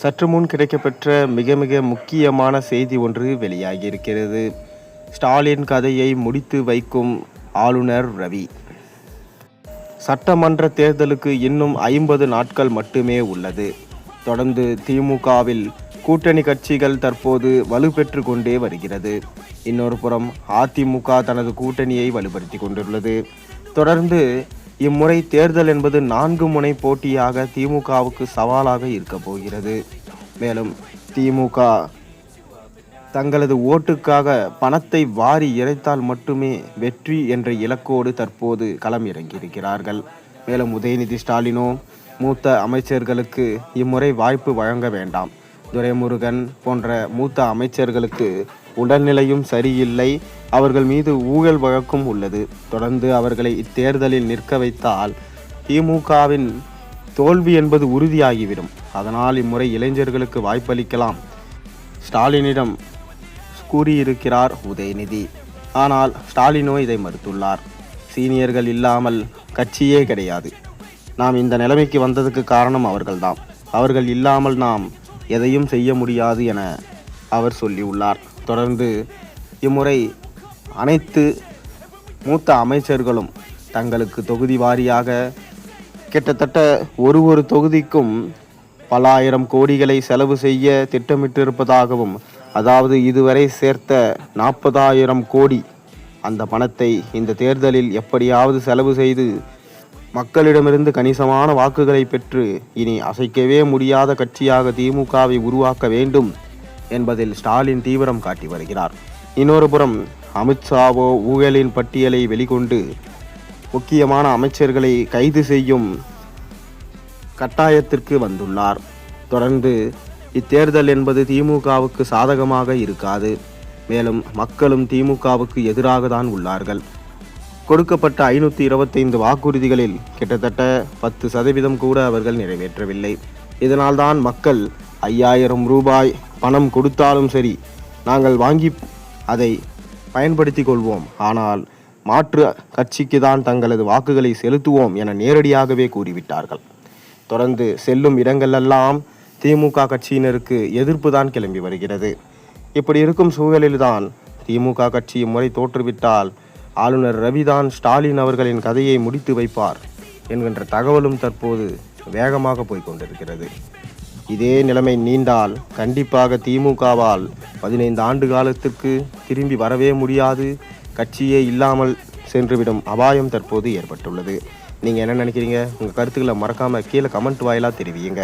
சற்று முன் கிடைக்கப்பெற்ற மிக மிக முக்கியமான செய்தி ஒன்று வெளியாகியிருக்கிறது. ஸ்டாலின் கதையை முடித்து வைக்கும் ஆளுநர் ரவி. சட்டமன்ற தேர்தலுக்கு இன்னும் 50 நாட்கள் மட்டுமே உள்ளது. தொடர்ந்து திமுகவில் கூட்டணி கட்சிகள் தற்போது வலுப்பெற்று கொண்டே வருகிறது. இன்னொரு புறம் அதிமுக தனது கூட்டணியை வலுப்படுத்தி கொண்டுள்ளது. தொடர்ந்து இம்முறை தேர்தல் என்பது 4 முனை போட்டியாக திமுகவுக்கு சவாலாக இருக்க போகிறது. மேலும் திமுக தங்களது ஓட்டுக்காக பணத்தை வாரி இறைத்தால் மட்டுமே வெற்றி என்ற இலக்கோடு தற்போது களம் இறங்கியிருக்கிறார்கள். மேலும் உதயநிதி ஸ்டாலினோ மூத்த அமைச்சர்களுக்கு இம்முறை வாய்ப்பு வழங்க வேண்டாம். துரைமுருகன் போன்ற மூத்த அமைச்சர்களுக்கு உடல்நிலையும் சரியில்லை. அவர்கள் மீது ஊழல் வழக்கும் உள்ளது. தொடர்ந்து அவர்களை இத்தேர்தலில் நிற்க வைத்தால் திமுகவின் தோல்வி என்பது உறுதியாகிவிடும். அதனால் இம்முறை இளைஞர்களுக்கு வாய்ப்பளிக்கலாம் ஸ்டாலினிடம் கூறியிருக்கிறார் உதயநிதி. ஆனால் ஸ்டாலினோ இதை மறுத்துள்ளார். சீனியர்கள் இல்லாமல் கட்சியே கிடையாது. நாம் இந்த நிலைமைக்கு வந்ததுக்கு காரணம் அவர்கள்தான். அவர்கள் இல்லாமல் நாம் எதையும் செய்ய முடியாது என அவர் சொல்லியுள்ளார். தொடர்ந்து இம்முறை அனைத்து மூத்த அமைச்சர்களும் தங்களுக்கு தொகுதி வாரியாக கிட்டத்தட்ட ஒரு தொகுதிக்கும் பல ஆயிரம் கோடிகளை செலவு செய்ய திட்டமிட்டிருப்பதாகவும், அதாவது இதுவரை சேர்த்த 40,000 கோடி அந்த பணத்தை இந்த தேர்தலில் எப்படியாவது செலவு செய்து மக்களிடமிருந்து கணிசமான வாக்குகளை பெற்று இனி அசைக்கவே முடியாத கட்சியாக திமுகவை உருவாக்க வேண்டும் என்பதில் ஸ்டாலின் தீவிரம் காட்டி வருகிறார். இன்னொரு புறம் அமித்ஷாவோ ஊழலின் பட்டியலை வெளிக்கொண்டு முக்கியமான அமைச்சர்களை கைது செய்யும் கட்டாயத்திற்கு வந்துள்ளார். தொடர்ந்து இத்தேர்தல் என்பது திமுகவுக்கு சாதகமாக இருக்காது. மேலும் மக்களும் திமுகவுக்கு எதிராக தான் உள்ளார்கள். கொடுக்கப்பட்ட 525 வாக்குறுதிகளில் கிட்டத்தட்ட 10% கூட அவர்கள் நிறைவேற்றவில்லை. இதனால்தான் மக்கள் 5000 ரூபாய் பணம் கொடுத்தாலும் சரி, நாங்கள் வாங்கி அதை பயன்படுத்தி கொள்வோம், ஆனால் மாற்று கட்சிக்கு தான் தங்களது வாக்குகளை செலுத்துவோம் என நேரடியாகவே கூறிவிட்டார்கள். தொடர்ந்து செல்லும் இடங்களெல்லாம் திமுக கட்சியினருக்கு எதிர்ப்பு தான் கிளம்பி வருகிறது. இப்படி இருக்கும் சூழலில்தான் திமுக கட்சி முறை தோற்றுவிட்டால் ஆளுநர் ரவிதான் ஸ்டாலின் அவர்களின் கதையை முடித்து வைப்பார் என்கின்ற தகவலும் தற்போது வேகமாக போய்கொண்டிருக்கிறது. இதே நிலைமை நீண்டால் கண்டிப்பாக திமுகவால் 15 ஆண்டு காலத்திற்கு திரும்பி வரவே முடியாது, கட்சியே இல்லாமல் சென்றுவிடும் அபாயம் தற்போது ஏற்பட்டுள்ளது. நீங்கள் என்ன நினைக்கிறீங்க? உங்கள் கருத்துக்களை மறக்காமல் கீழே கமெண்ட் வாயிலாக தெரிவியுங்க.